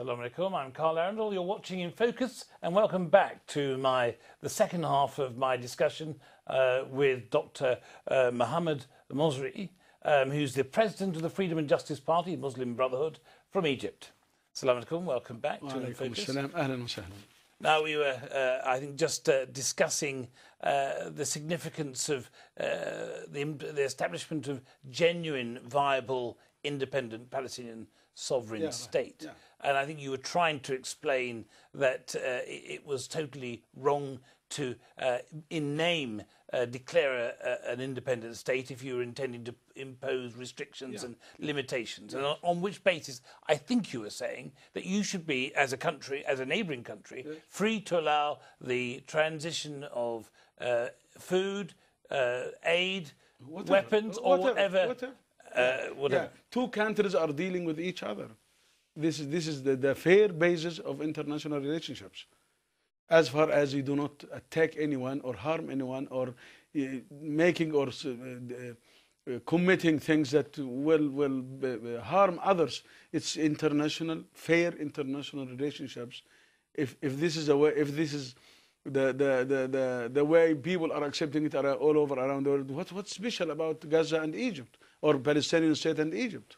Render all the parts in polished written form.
Assalamu alaikum. I'm Carl Arundel. You're watching In Focus, and welcome back to the second half of my discussion with Dr. Mohamed Morsy, who's the president of the Freedom and Justice Party, Muslim Brotherhood, from Egypt. Assalamu alaikum. Welcome back to In Focus. Now we were, I think, just discussing the significance of the establishment of genuine, viable, independent Palestinian sovereign state. Yeah. And I think you were trying to explain that it was totally wrong to, in name, declare an independent state if you were intending to impose restrictions and limitations. And on which basis, I think you were saying that you should be, as a country, as a neighbouring country, free to allow the transition of food, aid, weapons, or whatever. Yeah. Two countries are dealing with each other. This is the fair basis of international relationships. As far as you do not attack anyone or harm anyone or making or committing things that will harm others, it's international, fair international relationships. If this is the way, if this is the way people are accepting it all over around the world, what's special about Gaza and Egypt, or Palestinian state and Egypt?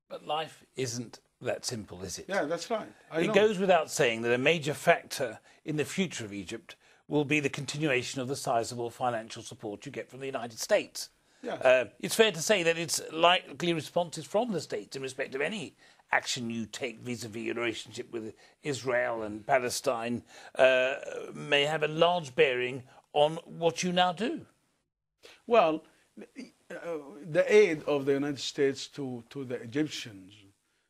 But life isn't that simple, is it? Yeah, that's right. It goes without saying that a major factor in the future of Egypt will be the continuation of the sizable financial support you get from the United States. Yeah. It's fair to say that it's likely responses from the States in respect of any action you take vis-à-vis your relationship with Israel and Palestine may have a large bearing on what you now do. Well, the aid of the United States to the Egyptians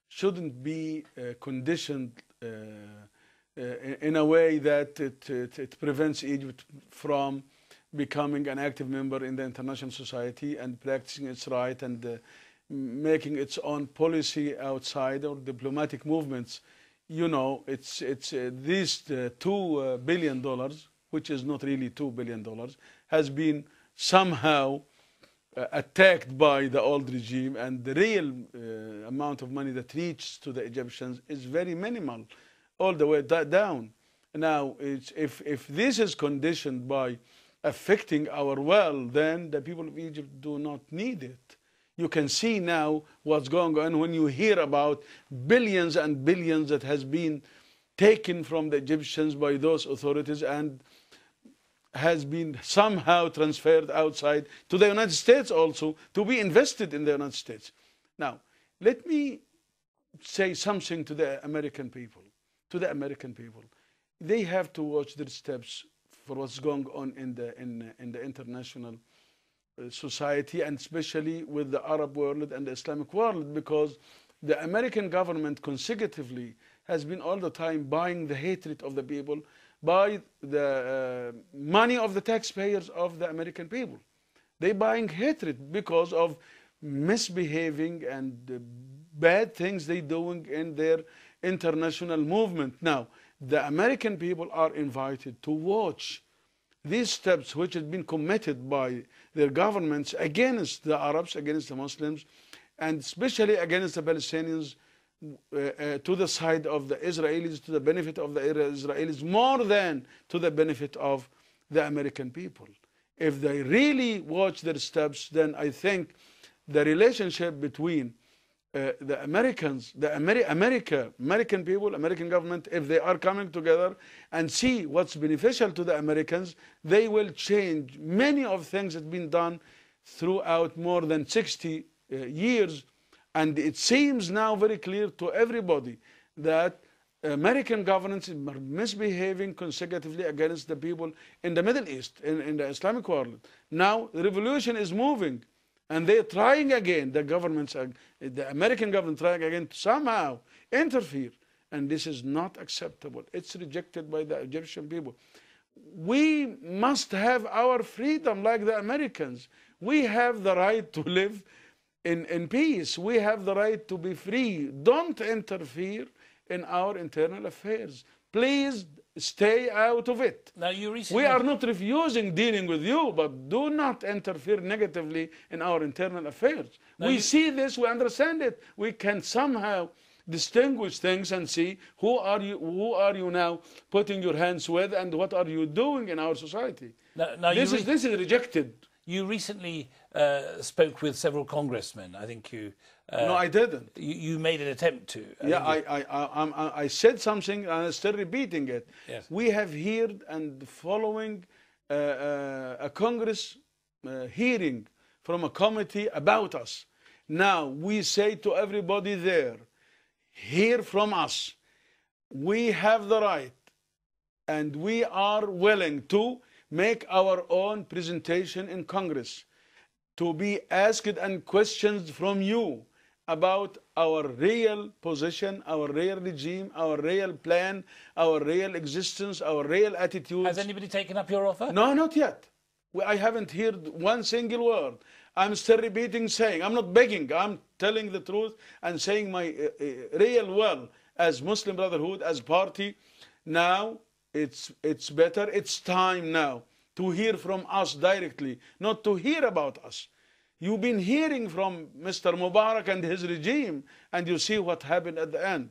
shouldn't be conditioned in a way that it prevents Egypt from becoming an active member in the international society and practicing its right and making its own policy outside or diplomatic movements. You know, it's these $2 billion, which is not really $2 billion, has been somehow attacked by the old regime, and the real amount of money that reaches to the Egyptians is very minimal, all the way down. Now, if this is conditioned by affecting our well, then the people of Egypt do not need it. You can see now what's going on when you hear about billions and billions that has been taken from the Egyptians by those authorities and has been somehow transferred outside to the United States also to be invested in the United States. Now, let me say something to the American people. To the American people, they have to watch their steps for what's going on in the international society, and especially with the Arab world and the Islamic world, because the American government consecutively has been all the time buying the hatred of the people by the money of the taxpayers of the American people. They're buying hatred because of misbehaving and bad things they're doing in their international movement. Now, the American people are invited to watch these steps which have been committed by their governments against the Arabs, against the Muslims, and especially against the Palestinians, to the side of the Israelis, to the benefit of the Israelis, more than to the benefit of the American people. If they really watch their steps, then I think the relationship between the Americans, American people, American government, if they are coming together and see what's beneficial to the Americans, they will change many of things that have been done throughout more than 60 years. And it seems now very clear to everybody that American governments are misbehaving consecutively against the people in the Middle East, in the Islamic world. Now the revolution is moving, and they're trying again, the American government trying again to somehow interfere. And this is not acceptable. It's rejected by the Egyptian people. We must have our freedom like the Americans. We have the right to live in peace. We have the right to be free. Don't interfere in our internal affairs. Please stay out of it. Now, we are not refusing dealing with you, but do not interfere negatively in our internal affairs. We see this, we understand it. We can somehow distinguish things and see who are you now putting your hands with, and what are you doing in our society. Now This is rejected. You recently spoke with several congressmen. I think you. No, I didn't. You made an attempt to. I said something and I'm still repeating it. Yes. We have heard and following a Congress hearing from a committee about us. Now we say to everybody there, hear from us. We have the right and we are willing to make our own presentation in Congress, to be asked and questioned from you about our real position, our real regime, our real plan, our real existence, our real attitudes. Has anybody taken up your offer? No, not yet. I haven't heard one single word. I'm still repeating, saying, I'm not begging, I'm telling the truth and saying my real will as Muslim Brotherhood, as party. Now it's better, it's time now to hear from us directly, not to hear about us. You've been hearing from Mr. Mubarak and his regime, and you see what happened at the end.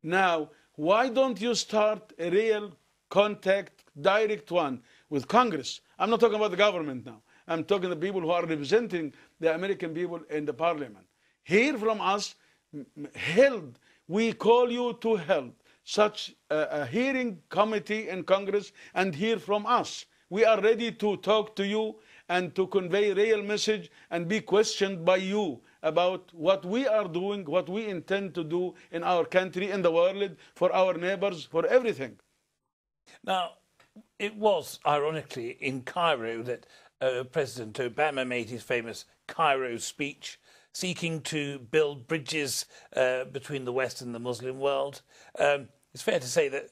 Now, why don't you start a real contact, direct one, with Congress? I'm not talking about the government now. I'm talking the people who are representing the American people in the parliament. Hear from us, held. We call you to hold such a hearing committee in Congress and hear from us. We are ready to talk to you and to convey a real message and be questioned by you about what we are doing, what we intend to do in our country, in the world, for our neighbors, for everything. Now, it was, ironically, in Cairo that President Obama made his famous Cairo speech, seeking to build bridges between the West and the Muslim world. It's fair to say that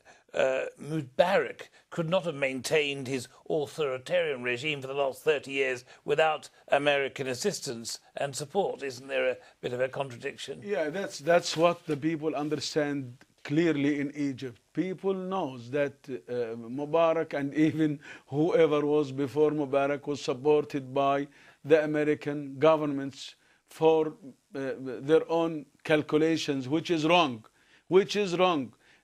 Mubarak could not have maintained his authoritarian regime for the last 30 years without American assistance and support. Isn't there a bit of a contradiction? Yeah, that's what the people understand clearly in Egypt. People knows that Mubarak and even whoever was before Mubarak was supported by the American governments for their own calculations, which is wrong.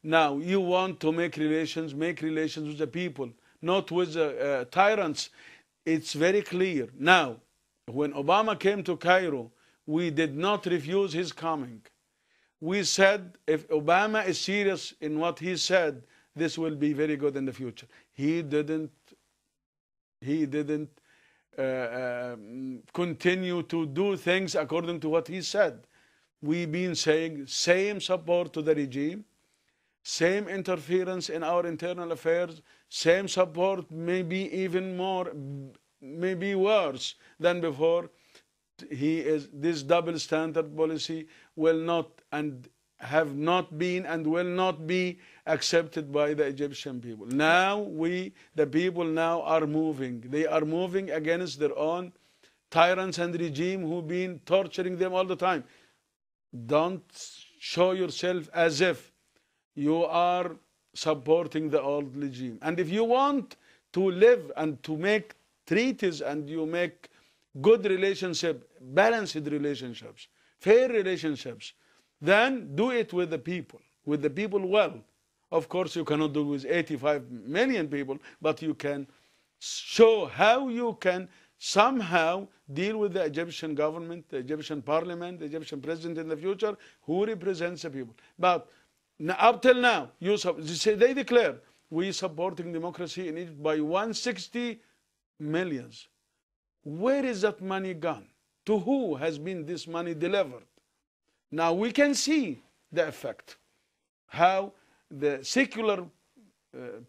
Now, you want to make relations with the people, not with the tyrants. It's very clear. Now, when Obama came to Cairo, we did not refuse his coming. We said, if Obama is serious in what he said, this will be very good in the future. He didn't continue to do things according to what he said. We've been saying same support to the regime, same interference in our internal affairs, same support, maybe even more, maybe worse than before. This double standard policy will not and have not been and will not be accepted by the Egyptian people. Now the people now are moving. They are moving against their own tyrants and regime who've been torturing them all the time. Don't show yourself as if you are supporting the old regime. And if you want to live and to make treaties and you make good relationships, balanced relationships, fair relationships, then do it with the people well. Of course, you cannot do it with 85 million people, but you can show how you can somehow deal with the Egyptian government, the Egyptian parliament, the Egyptian president in the future, who represents the people. But up till now, they declare we supporting democracy in Egypt by 160 millions. Where is that money gone? To who has been this money delivered? Now we can see the effect, how the secular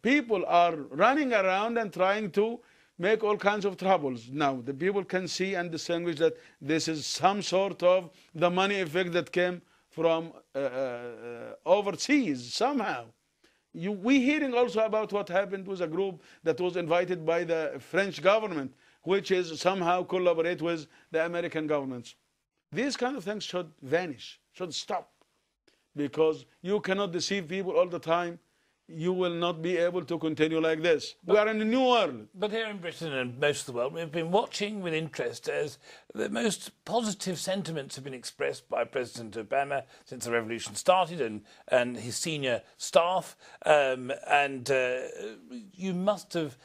people are running around and trying to make all kinds of troubles. Now the people can see and distinguish that this is some sort of the money effect that came from overseas somehow. We hearing also about what happened with a group that was invited by the French government, which is somehow collaborate with the American governments. These kind of things should vanish, should stop, because you cannot deceive people all the time. you will not be able to continue like this. We are in a new world. But here in Britain and most of the world, we've been watching with interest as the most positive sentiments have been expressed by President Obama since the revolution started and his senior staff. You must have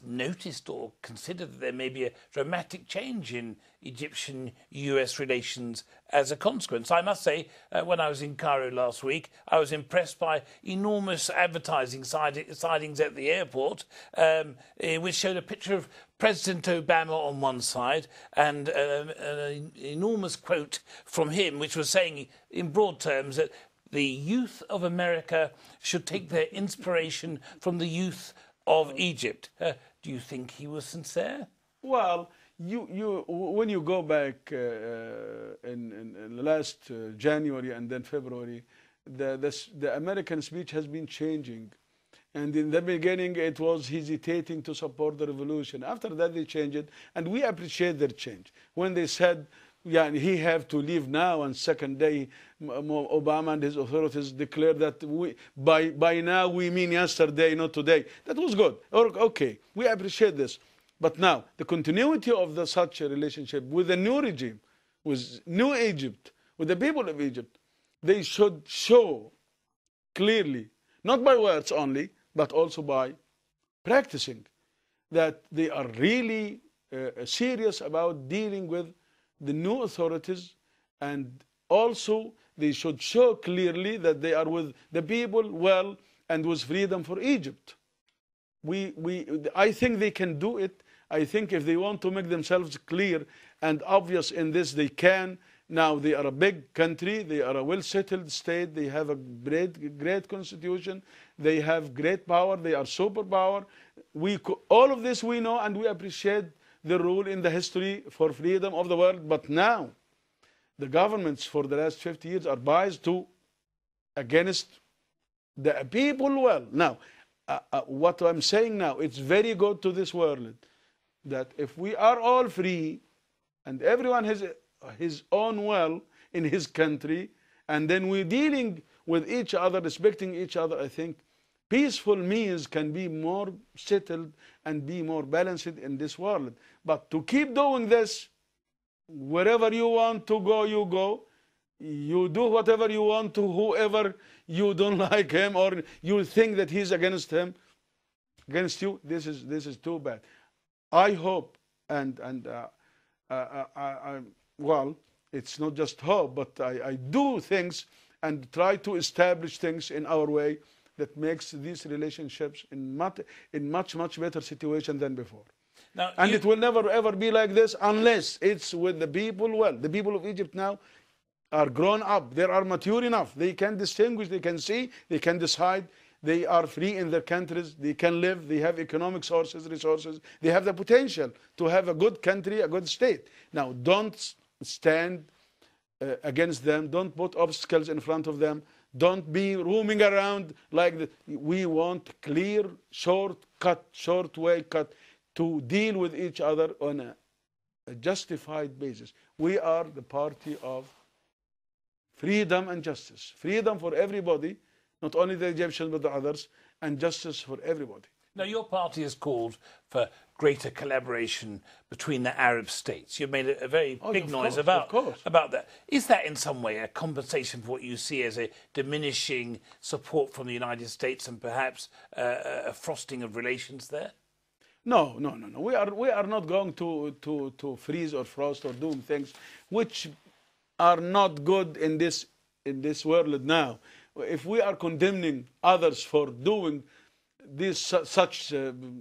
noticed or considered that there may be a dramatic change in Egyptian-US relations as a consequence. I must say, when I was in Cairo last week, I was impressed by enormous advertising sightings at the airport, which showed a picture of President Obama on one side and an enormous quote from him, which was saying in broad terms that the youth of America should take their inspiration from the youth of Egypt. Do you think he was sincere? Well, when you go back in last January and then February, the American speech has been changing. And in the beginning, it was hesitating to support the revolution. After that, they changed it, and we appreciate their change. When they said, yeah, he have to leave now, and second day, Obama and his authorities declared that by now we mean yesterday, not today. That was good. Okay, we appreciate this. But now, the continuity of such a relationship with the new regime, with New Egypt, with the people of Egypt, they should show clearly, not by words only, but also by practicing, that they are really serious about dealing with the new authorities, and also they should show clearly that they are with the people well and with freedom for Egypt. I think they can do it. I think if they want to make themselves clear and obvious in this, they can. Now they are a big country, they are a well-settled state, they have a great constitution, they have great power, they are superpower. All of this we know, and we appreciate the rule in the history for freedom of the world. But now, the governments for the last 50 years are biased against the people well. Now, what I'm saying now, it's very good to this world that if we are all free and everyone has his own well in his country, and then we're dealing with each other, respecting each other, I think peaceful means can be more settled and be more balanced in this world. But to keep doing this, wherever you want to go, you go. You do whatever you want to whoever you don't like him or you think that he's against you. This is too bad. I hope well, it's not just hope, but I do things and try to establish things in our way that makes these relationships in much better situation than before. Now, and it will never ever be like this unless it's with the people well. The people of Egypt now are grown up. They are mature enough. They can distinguish, they can see, they can decide. They are free in their countries. They can live. They have economic resources. They have the potential to have a good country, a good state. Now, don't stand against them. Don't put obstacles in front of them. Don't be roaming around like that. We want clear, short way cut to deal with each other on a justified basis. We are the party of freedom and justice. Freedom for everybody, not only the Egyptians but the others, and justice for everybody. Now, your party has called for greater collaboration between the Arab states. You've made a very big noise about that. Is that in some way a compensation for what you see as a diminishing support from the United States and perhaps a frosting of relations there? No. We are not going to freeze or frost or doing things which are not good in this world now. If we are condemning others for doing these such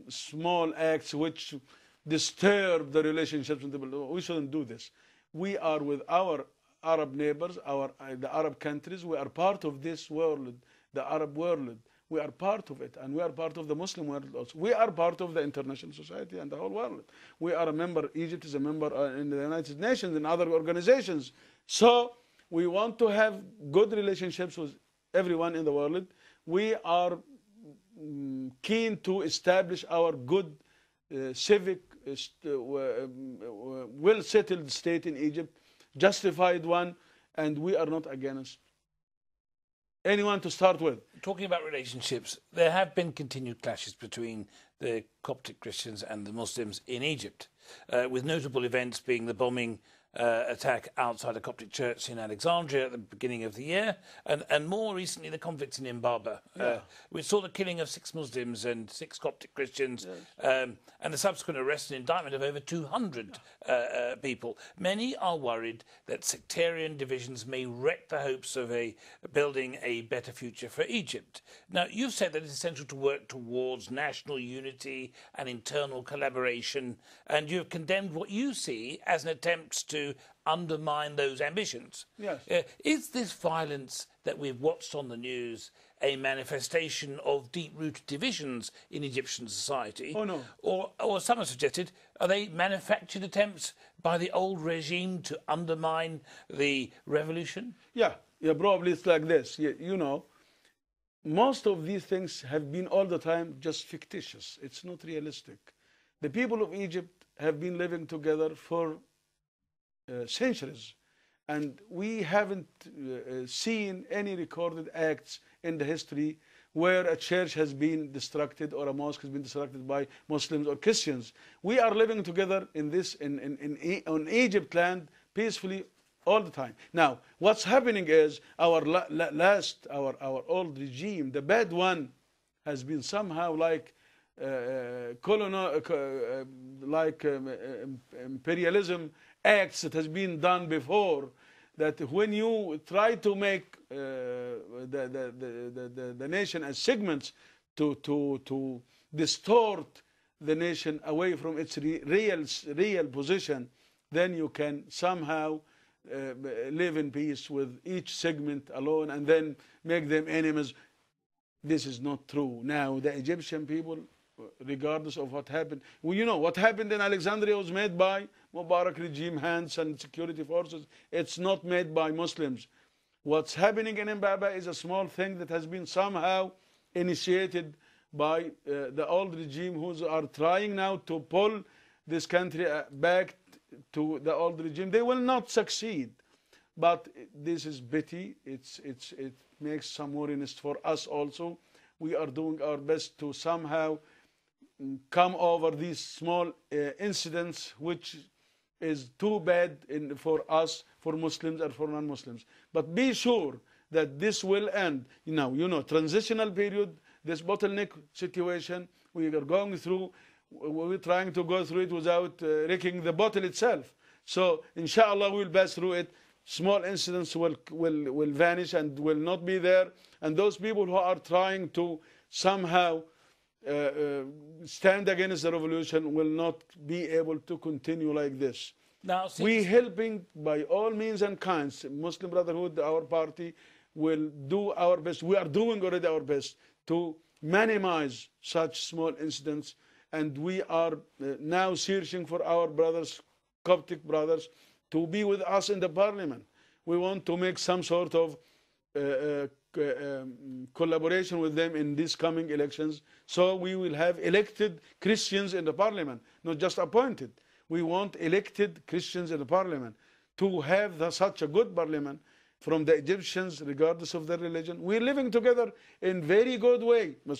small acts which disturb the relationships with the people, we shouldn't do this. We are with our Arab neighbors, the Arab countries. We are part of this world, the Arab world. We are part of it, and we are part of the Muslim world also. We are part of the international society and the whole world. We are a member. Egypt is a member in the United Nations and other organizations. So we want to have good relationships with everyone in the world. We are keen to establish our good civic, well-settled state in Egypt, justified one, and we are not against anyone to start with. Talking about relationships, there have been continued clashes between the Coptic Christians and the Muslims in Egypt, with notable events being the bombing attack outside a Coptic church in Alexandria at the beginning of the year, and more recently the conflicts in Imbaba. We saw the killing of 6 Muslims and 6 Coptic Christians, and the subsequent arrest and indictment of over 200 people. Many are worried that sectarian divisions may wreck the hopes of building a better future for Egypt. Now, you've said that it's essential to work towards national unity and internal collaboration, and you have condemned what you see as an attempt to undermine those ambitions. Yes. Is this violence that we've watched on the news a manifestation of deep-rooted divisions in Egyptian society? Oh, no. Or some have suggested, are they manufactured attempts by the old regime to undermine the revolution? Yeah, probably it's like this. You know, most of these things have been all the time just fictitious. It's not realistic. The people of Egypt have been living together for centuries, and we haven't seen any recorded acts in the history where a church has been destructed or a mosque has been destructed by Muslims or Christians. We are living together in this on Egypt land peacefully all the time. Now, what's happening is our old regime, the bad one, has been somehow like imperialism acts that has been done before, that when you try to make the nation as segments to distort the nation away from its real position, then you can somehow live in peace with each segment alone and then make them enemies. This is not true. Now, the Egyptian people, regardless of what happened, well, you know, what happened in Alexandria was made by Mubarak regime hands and security forces. It's not made by Muslims. What's happening in Imbaba is a small thing that has been somehow initiated by the old regime, who are trying now to pull this country back to the old regime. They will not succeed, but this is pity. It makes some worriness for us also. We are doing our best to somehow come over these small incidents, which is too bad for us, for Muslims and for non-Muslims. But be sure that this will end. Now, you know, transitional period, this bottleneck situation we are going through, we're trying to go through it without wrecking the bottle itself. So, inshallah, we'll pass through it. Small incidents will vanish and will not be there. And those people who are trying to somehow stand against the revolution will not be able to continue like this. Now, we helping by all means and kinds. Muslim Brotherhood, our party, will do our best. We are doing already our best to minimize such small incidents, and we are now searching for our brothers, Coptic brothers, to be with us in the parliament. We want to make some sort of collaboration with them in these coming elections, so we will have elected Christians in the parliament, not just appointed. We want elected Christians in the parliament to have such a good parliament from the Egyptians, regardless of their religion. We're living together in very good way. But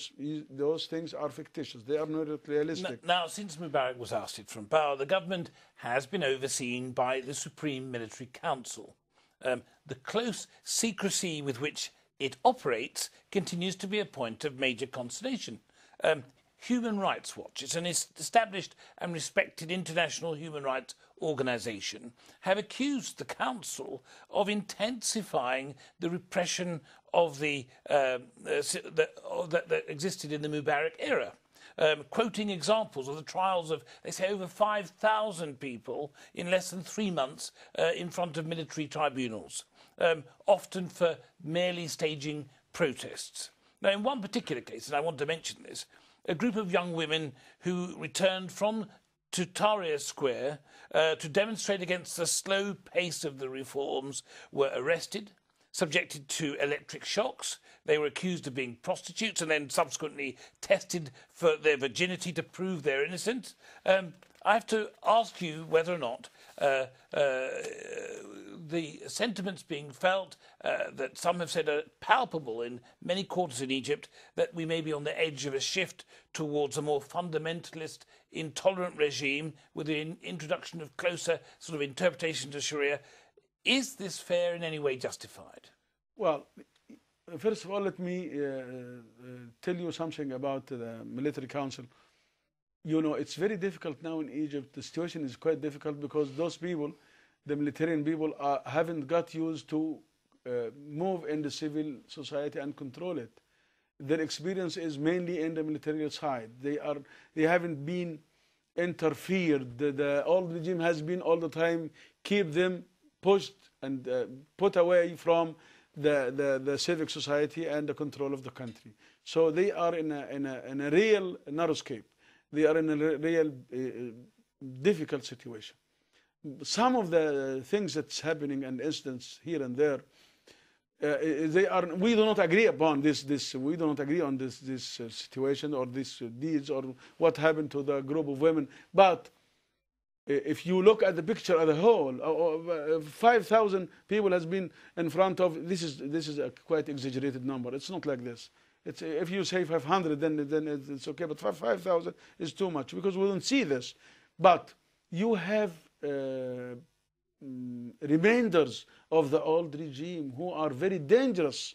those things are fictitious. They are not realistic. Now, since Mubarak was ousted from power, the government has been overseen by the Supreme Military Council. The close secrecy with which it operates continues to be a point of major consternation. Human Rights Watch, it's an established and respected international human rights organisation, have accused the council of intensifying the repression of that existed in the Mubarak era. Quoting examples of the trials of, they say, over 5,000 people in less than 3 months in front of military tribunals, often for merely staging protests. Now, in one particular case, and I want to mention this, a group of young women who returned from Tahrir Square to demonstrate against the slow pace of the reforms were arrested, subjected to electric shocks. They were accused of being prostitutes and then subsequently tested for their virginity to prove their innocence. I have to ask you whether or not the sentiments being felt that some have said are palpable in many quarters in Egypt, that we may be on the edge of a shift towards a more fundamentalist, intolerant regime with the introduction of closer sort of interpretation to Sharia. Is this fair in any way justified? Well, first of all, let me tell you something about the military council. You know, it's very difficult now in Egypt. The situation is quite difficult because those people, the military people, haven't got used to move in the civil society and control it. Their experience is mainly in the military side. They haven't been interfered. The old regime has been all the time keep them pushed and put away from the civic society and the control of the country. So they are in a real narrowscape. They are in a real difficult situation. Some of the things that's happening and incidents here and there, we do not agree upon this. We do not agree on this situation or these deeds or what happened to the group of women. But if you look at the picture as a whole, 5,000 people has been in front of. This is a quite exaggerated number. It's not like this. If you say 500, then it's okay. But 5,000 is too much because we don't see this. But you have remainders of the old regime who are very dangerous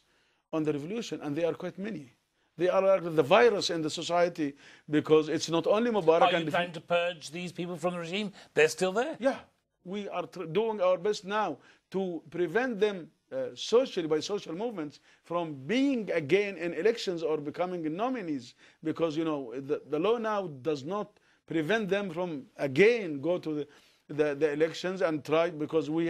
on the revolution, and they are quite many. They are like the virus in the society because it's not only Mubarak. Are you trying to purge these people from the regime? They're still there? Yeah, we are doing our best now to prevent them socially, by social movements, from being again in elections or becoming nominees, because you know the law now does not prevent them from again go to the elections and try, because we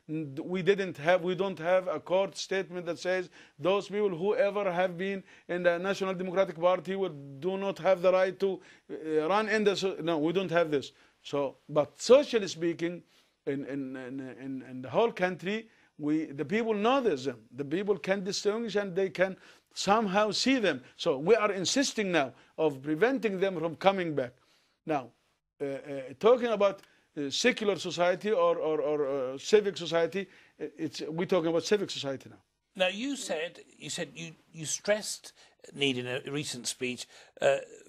don't have a court statement that says those people who ever have been in the National Democratic Party do not have the right to run in the. No, we don't have this. So, but socially speaking, in the whole country, the people know them. The people can distinguish and they can somehow see them. So we are insisting now of preventing them from coming back. Now, talking about secular society or civic society, we're talking about civic society now. Now, you stressed need in a recent speech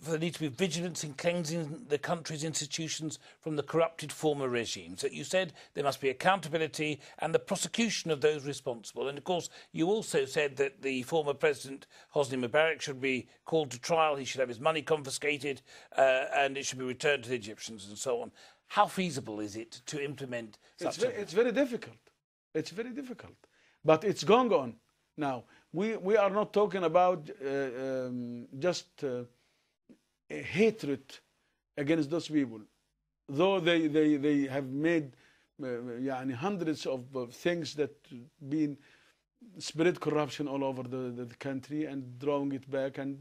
for the need to be vigilant in cleansing the country's institutions from the corrupted former regimes. That you said there must be accountability and the prosecution of those responsible. And of course, you also said that the former president Hosni Mubarak should be called to trial. He should have his money confiscated, and it should be returned to the Egyptians, and so on. How feasible is it to implement such? It's very difficult. It's very difficult, but it's going on now. We are not talking about just hatred against those people, though they have made hundreds of things that been spread corruption all over the country and drawing it back, and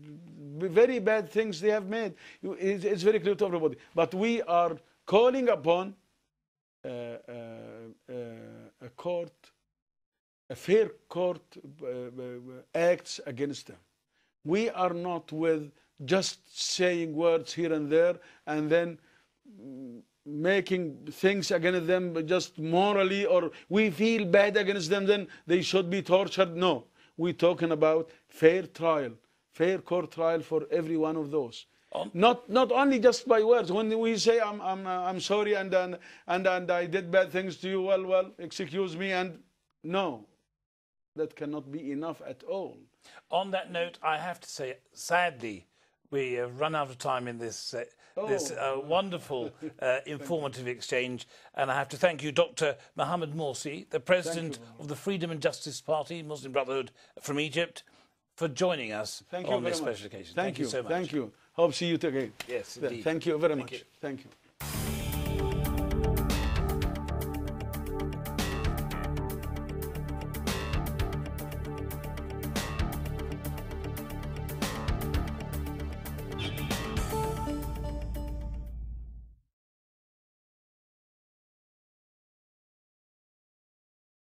very bad things they have made. It's very clear to everybody. But we are calling upon a fair court acts against them. We are not with just saying words here and there and then making things against them just morally, or we feel bad against them, then they should be tortured. No, we're talking about fair trial, fair court trial for every one of those. Not only just by words. When we say I'm sorry and I did bad things to you, well, excuse me, and no. That cannot be enough at all. On that note, I have to say, sadly, we have run out of time in this wonderful, informative exchange. And I have to thank you, Dr. Mohamed Morsy, the President of the Freedom and Justice Party, Muslim Brotherhood from Egypt, for joining us on this special occasion. Thank you so much. Thank you. Hope to see you again. Yes, indeed. Thank you very much. Thank you.